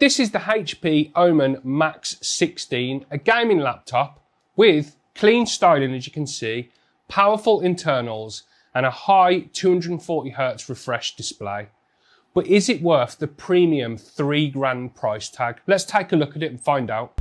This is the HP Omen Max 16, a gaming laptop with clean styling, as you can see, powerful internals, and a high 240Hz refresh display. But is it worth the premium £3,000 price tag? Let's take a look at it and find out.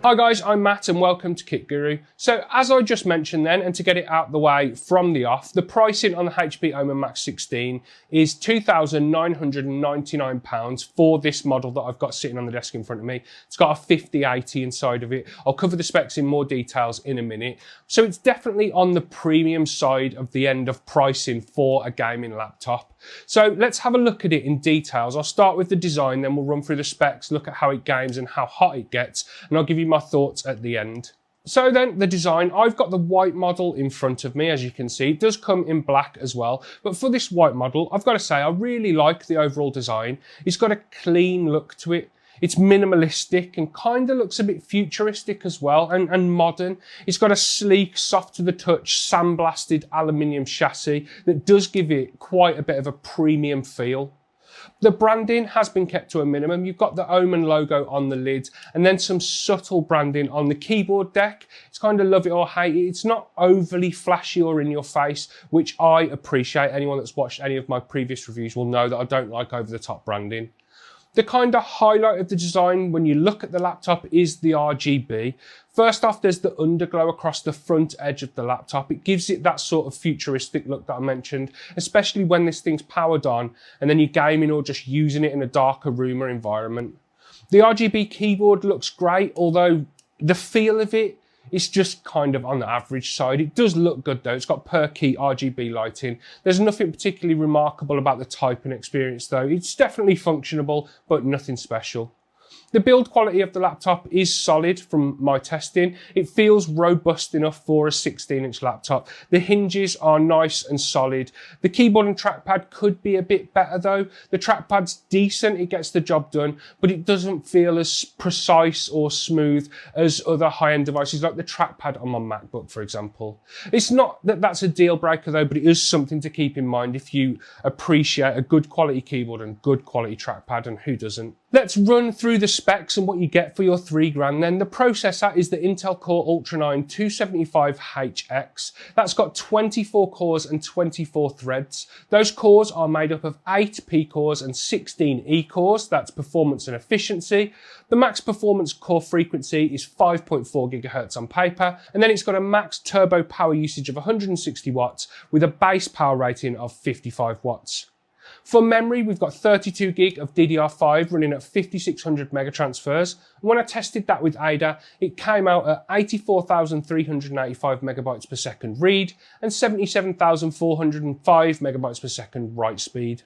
Hi guys, I'm Matt and welcome to Kitguru. So as I just mentioned then, and to get it out the way from the off, the pricing on the HP Omen Max 16 is £2,999 for this model that I've got sitting on the desk in front of me. It's got a 5080 inside of it. I'll cover the specs in more details in a minute. So it's definitely on the premium side of the end of pricing for a gaming laptop. So let's have a look at it in details. I'll start with the design, then we'll run through the specs, look at how it games and how hot it gets, and I'll give you my thoughts at the end. So then the design, I've got the white model in front of me, as you can see. It does come in black as well, but for this white model, I've got to say I really like the overall design. It's got a clean look to it. It's minimalistic and kind of looks a bit futuristic as well, and modern. It's got a sleek, soft to the touch, sandblasted aluminium chassis that does give it quite a bit of a premium feel. The branding has been kept to a minimum. You've got the Omen logo on the lid and then some subtle branding on the keyboard deck. It's kind of love it or hate it. It's not overly flashy or in your face, which I appreciate. Anyone that's watched any of my previous reviews will know that I don't like over the top branding. The kind of highlight of the design when you look at the laptop is the RGB. First off, there's the underglow across the front edge of the laptop. It gives it that sort of futuristic look that I mentioned, especially when this thing's powered on and then you're gaming or just using it in a darker room or environment. The RGB keyboard looks great, although the feel of it is just kind of on the average side. It does look good though. It's got per key RGB lighting. There's nothing particularly remarkable about the typing experience though. It's definitely functionable, but nothing special. The build quality of the laptop is solid from my testing. It feels robust enough for a 16-inch laptop. The hinges are nice and solid. The keyboard and trackpad could be a bit better though. The trackpad's decent, it gets the job done, but it doesn't feel as precise or smooth as other high-end devices like the trackpad on my MacBook, for example. It's not that that's a deal breaker though, but it is something to keep in mind if you appreciate a good quality keyboard and good quality trackpad, and who doesn't? Let's run through the specs and what you get for your £3,000 then. The processor is the Intel Core Ultra 9 275HX. That's got 24 cores and 24 threads. Those cores are made up of 8 P cores and 16 E cores. That's performance and efficiency. The max performance core frequency is 5.4 GHz on paper, and then it's got a max turbo power usage of 160 watts with a base power rating of 55 watts. For memory, we've got 32 gig of DDR5 running at 5600 megatransfers. And when I tested that with Ada, it came out at 84,385 megabytes per second read and 77,405 megabytes per second write speed.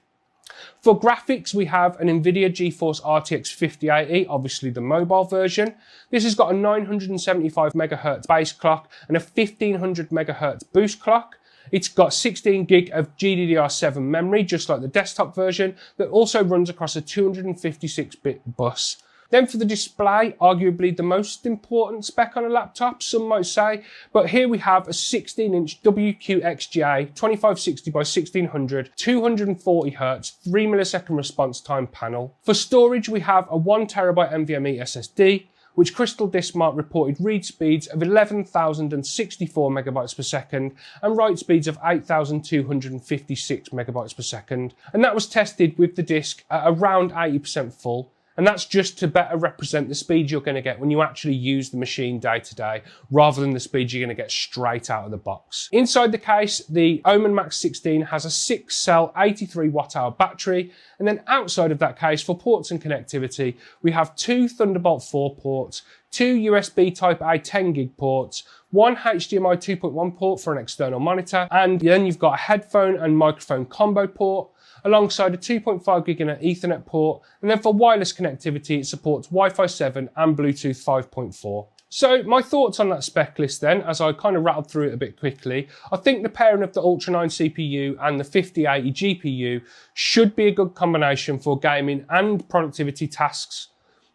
For graphics, we have an NVIDIA GeForce RTX 5080, obviously the mobile version. This has got a 975 MHz base clock and a 1500 MHz boost clock. It's got 16 gig of GDDR7 memory, just like the desktop version, that also runs across a 256-bit bus. Then for the display, arguably the most important spec on a laptop, some might say, but here we have a 16-inch WQXGA 2560 by 1600, 240Hz, 3 millisecond response time panel. For storage, we have a 1TB NVMe SSD, which Crystal Diskmark reported read speeds of 11,064 megabytes per second and write speeds of 8,256 megabytes per second. And that was tested with the disk at around 80% full. And that's just to better represent the speed you're going to get when you actually use the machine day to day, rather than the speed you're going to get straight out of the box. Inside the case, the Omen Max 16 has a 6-cell 83 watt-hour battery. And then outside of that case, for ports and connectivity, we have 2 Thunderbolt 4 ports, 2 USB Type-A 10 gig ports, 1 HDMI 2.1 port for an external monitor, and then you've got a headphone and microphone combo port, alongside a 2.5 GHz Ethernet port, and then for wireless connectivity it supports Wi-Fi 7 and Bluetooth 5.4. So my thoughts on that spec list then, as I kind of rattled through it a bit quickly, I think the pairing of the Ultra 9 CPU and the 5080 GPU should be a good combination for gaming and productivity tasks.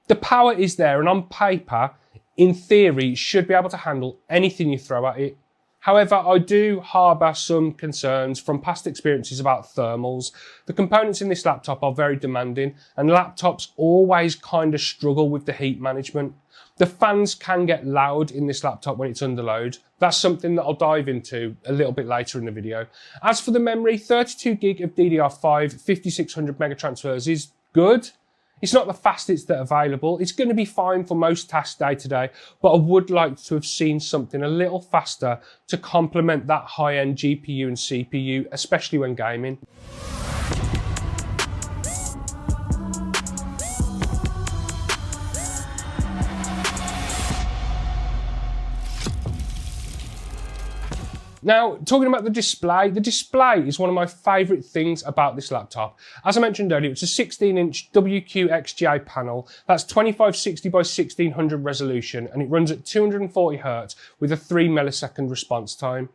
The power is there, and on paper, in theory, it should be able to handle anything you throw at it. However, I do harbour some concerns from past experiences about thermals. The components in this laptop are very demanding, and laptops always kind of struggle with the heat management. The fans can get loud in this laptop when it's under load. That's something that I'll dive into a little bit later in the video. As for the memory, 32GB of DDR5-5600 MT is good. It's not the fastest that's available. It's going to be fine for most tasks day to day, but I would like to have seen something a little faster to complement that high-end GPU and CPU, especially when gaming. Now, talking about the display is one of my favourite things about this laptop. As I mentioned earlier, it's a 16-inch WQXGA panel. That's 2560 by 1600 resolution, and it runs at 240Hz with a 3 millisecond response time.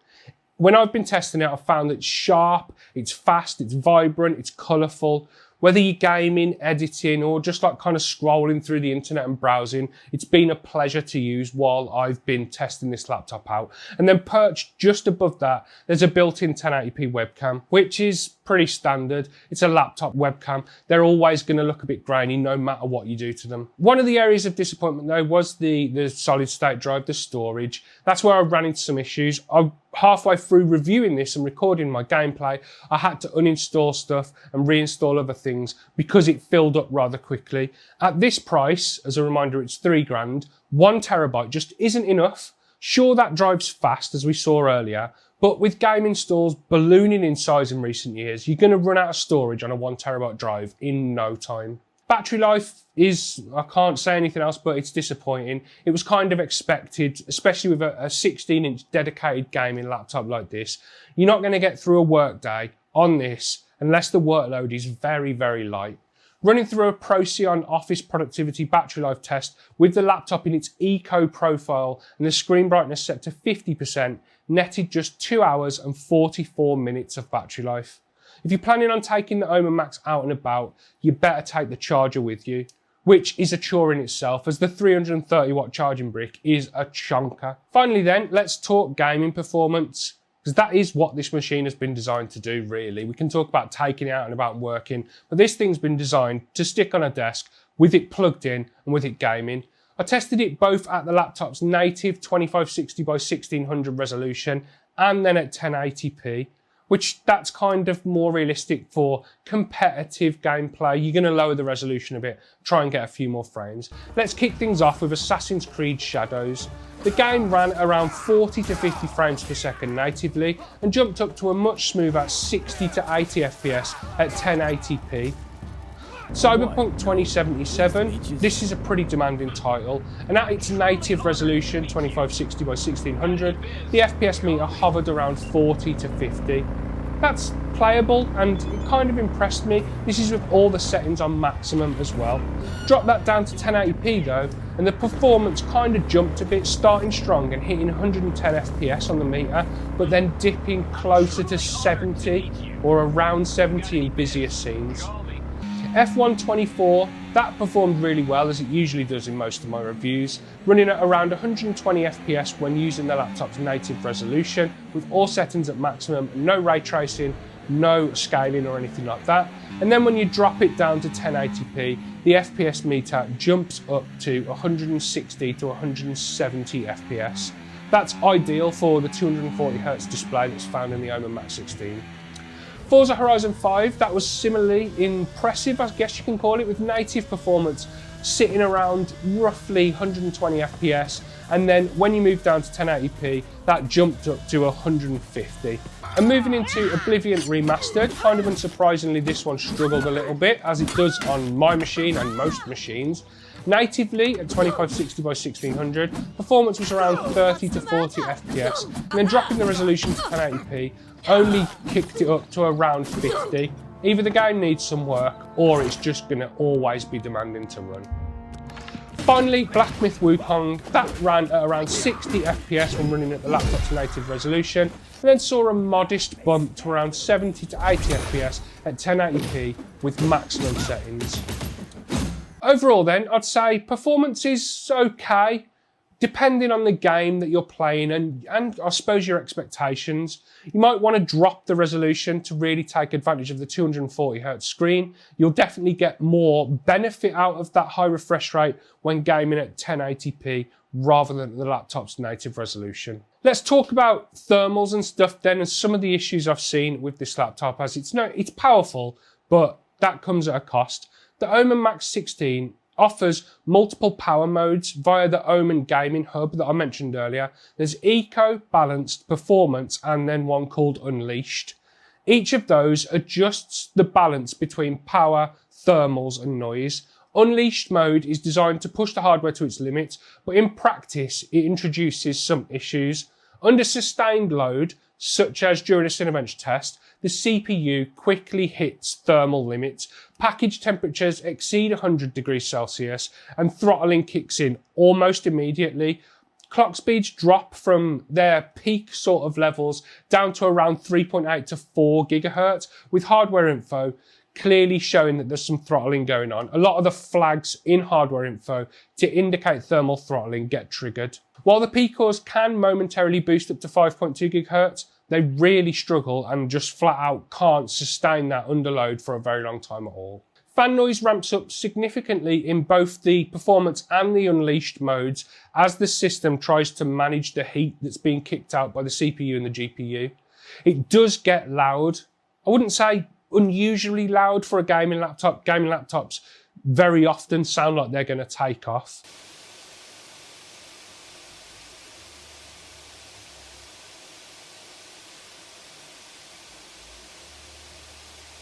When I've been testing it, I've found that it's sharp, it's fast, it's vibrant, it's colourful. Whether you're gaming, editing, or just like kind of scrolling through the internet and browsing, it's been a pleasure to use while I've been testing this laptop out. And then perched just above that, there's a built-in 1080p webcam, which is pretty standard. It's a laptop webcam. They're always going to look a bit grainy no matter what you do to them. One of the areas of disappointment though was the solid state drive, the storage. That's where I ran into some issues. Halfway through reviewing this and recording my gameplay, I had to uninstall stuff and reinstall other things because it filled up rather quickly. At this price, as a reminder, it's £3,000. 1 terabyte just isn't enough. Sure, that drives fast, as we saw earlier, but with game installs ballooning in size in recent years, you're going to run out of storage on a 1 terabyte drive in no time. Battery life is, I can't say anything else, but it's disappointing. It was kind of expected, especially with a 16-inch dedicated gaming laptop like this. You're not going to get through a workday on this unless the workload is very, very light. Running through a Procyon Office Productivity battery life test with the laptop in its Eco profile and the screen brightness set to 50%, netted just 2 hours and 44 minutes of battery life. If you're planning on taking the Omen Max out and about, you better take the charger with you, which is a chore in itself, as the 330 watt charging brick is a chonker. Finally then, let's talk gaming performance, because that is what this machine has been designed to do, really. We can talk about taking it out and about and working, but this thing's been designed to stick on a desk with it plugged in and with it gaming. I tested it both at the laptop's native 2560 by 1600 resolution and then at 1080p. Which that's kind of more realistic for competitive gameplay. You're going to lower the resolution a bit, try and get a few more frames. Let's kick things off with Assassin's Creed Shadows. The game ran around 40 to 50 frames per second natively and jumped up to a much smoother 60 to 80 FPS at 1080p. Cyberpunk 2077, this is a pretty demanding title, and at its native resolution, 2560 by 1600, the FPS meter hovered around 40 to 50. That's playable, and it kind of impressed me. This is with all the settings on maximum as well. Drop that down to 1080p though, and the performance kind of jumped a bit, starting strong and hitting 110 FPS on the meter, but then dipping closer to 70 or around 70 in busier scenes. F124, that performed really well, as it usually does in most of my reviews, running at around 120 FPS when using the laptop's native resolution, with all settings at maximum, no ray tracing, no scaling or anything like that. And then when you drop it down to 1080p, the FPS meter jumps up to 160 to 170 FPS. That's ideal for the 240Hz display that's found in the Omen Max 16. Forza Horizon 5, that was similarly impressive, I guess you can call it, with native performance sitting around roughly 120 FPS, and then when you move down to 1080p, that jumped up to 150. And moving into Oblivion Remastered, kind of unsurprisingly, this one struggled a little bit, as it does on my machine and most machines. Natively at 2560 by 1600, performance was around 30 to 40 FPS, and then dropping the resolution to 1080p only kicked it up to around 50. Either the game needs some work, or it's just going to always be demanding to run. Finally, Black Myth Wukong, that ran at around 60 FPS when running at the laptop's native resolution, and then saw a modest bump to around 70 to 80 FPS at 1080p with maximum settings. Overall then, I'd say performance is okay, depending on the game that you're playing and I suppose your expectations. You might want to drop the resolution to really take advantage of the 240Hz screen. You'll definitely get more benefit out of that high refresh rate when gaming at 1080p rather than the laptop's native resolution. Let's talk about thermals and stuff then, and some of the issues I've seen with this laptop, as it's powerful, but that comes at a cost. The Omen Max 16 offers multiple power modes via the Omen gaming hub that I mentioned earlier. There's Eco, Balanced, Performance, and then one called Unleashed. Each of those adjusts the balance between power, thermals, and noise. Unleashed mode is designed to push the hardware to its limits, but in practice, it introduces some issues. Under sustained load, such as during a Cinebench test, the CPU quickly hits thermal limits, package temperatures exceed 100 degrees Celsius, and throttling kicks in almost immediately. Clock speeds drop from their peak sort of levels down to around 3.8 to 4 gigahertz, with hardware info clearly showing that there's some throttling going on. A lot of the flags in hardware info to indicate thermal throttling get triggered. While the P-cores can momentarily boost up to 5.2 gigahertz, they really struggle and just flat out can't sustain that underload for a very long time at all. Fan noise ramps up significantly in both the performance and the unleashed modes as the system tries to manage the heat that's being kicked out by the CPU and the GPU. It does get loud. I wouldn't say unusually loud for a gaming laptop. Gaming laptops very often sound like they're going to take off.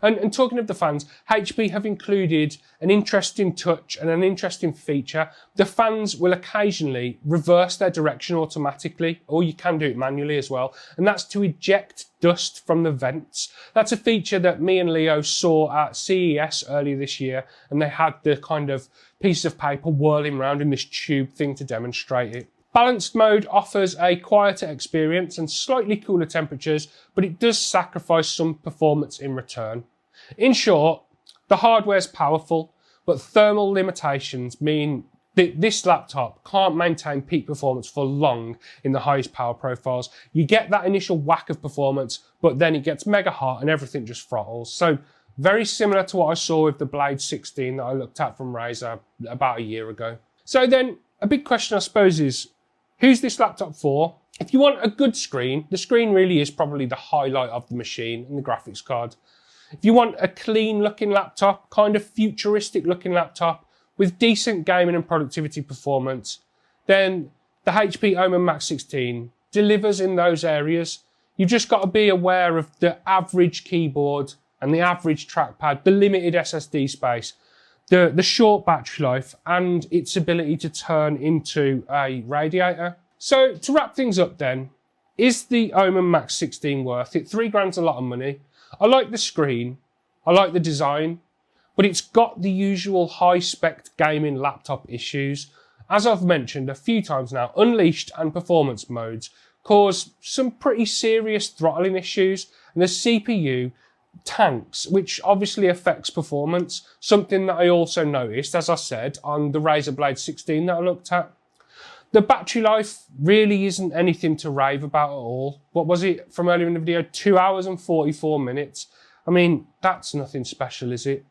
And talking of the fans, HP have included an interesting touch and an interesting feature. The fans will occasionally reverse their direction automatically, or you can do it manually as well, and that's to eject dust from the vents. That's a feature that me and Leo saw at CES earlier this year, and they had the kind of piece of paper whirling around in this tube thing to demonstrate it. Balanced mode offers a quieter experience and slightly cooler temperatures, but it does sacrifice some performance in return. In short, the hardware's powerful, but thermal limitations mean that this laptop can't maintain peak performance for long in the highest power profiles. You get that initial whack of performance, but then it gets mega hot and everything just throttles. So very similar to what I saw with the Blade 16 that I looked at from Razer about a year ago. So then a big question I suppose is, who's this laptop for? If you want a good screen, the screen really is probably the highlight of the machine and the graphics card. If you want a clean looking laptop, kind of futuristic looking laptop with decent gaming and productivity performance, then the HP Omen Max 16 delivers in those areas. You've just got to be aware of the average keyboard and the average trackpad, the limited SSD space, the short battery life, and its ability to turn into a radiator. So to wrap things up then, is the Omen Max 16 worth it? £3 a lot of money. I like the screen, I like the design, but it's got the usual high-spec gaming laptop issues. As I've mentioned a few times now, Unleashed and Performance modes cause some pretty serious throttling issues, and the CPU tanks, which obviously affects performance, something that I also noticed, as I said, on the Razer Blade 16 that I looked at. The battery life really isn't anything to rave about at all. What was it from earlier in the video? 2 hours and 44 minutes. I mean, that's nothing special, is it?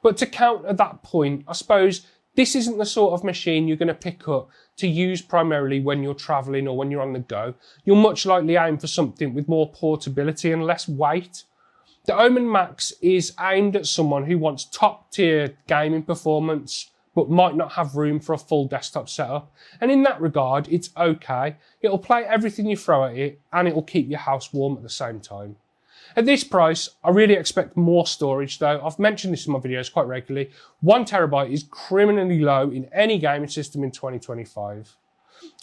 But to counter that point, I suppose this isn't the sort of machine you're going to pick up to use primarily when you're traveling or when you're on the go. You'll much likely aim for something with more portability and less weight. The Omen Max is aimed at someone who wants top-tier gaming performance, but might not have room for a full desktop setup. And in that regard, it's okay. It'll play everything you throw at it, and it'll keep your house warm at the same time. At this price, I really expect more storage though. I've mentioned this in my videos quite regularly. 1 terabyte is criminally low in any gaming system in 2025.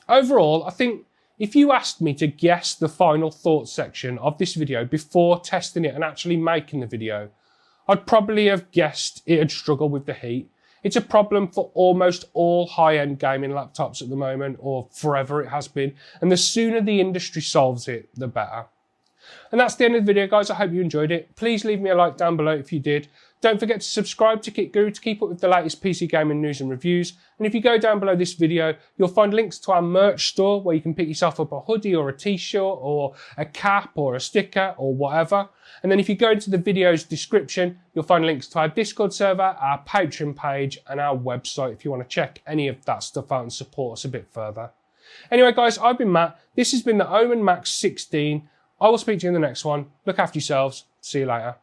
Overall, I think if you asked me to guess the final thoughts section of this video before testing it and actually making the video, I'd probably have guessed it'd struggle with the heat. It's a problem for almost all high-end gaming laptops at the moment, or forever it has been, and the sooner the industry solves it, the better. And that's the end of the video, guys. I hope you enjoyed it. Please leave me a like down below if you did. Don't forget to subscribe to Kitguru to keep up with the latest PC gaming news and reviews. And if you go down below this video, you'll find links to our merch store where you can pick yourself up a hoodie or a t-shirt or a cap or a sticker or whatever. And then if you go into the video's description, you'll find links to our Discord server, our Patreon page, and our website if you want to check any of that stuff out and support us a bit further. Anyway, guys, I've been Matt. This has been the Omen Max 16. I will speak to you in the next one. Look after yourselves. See you later.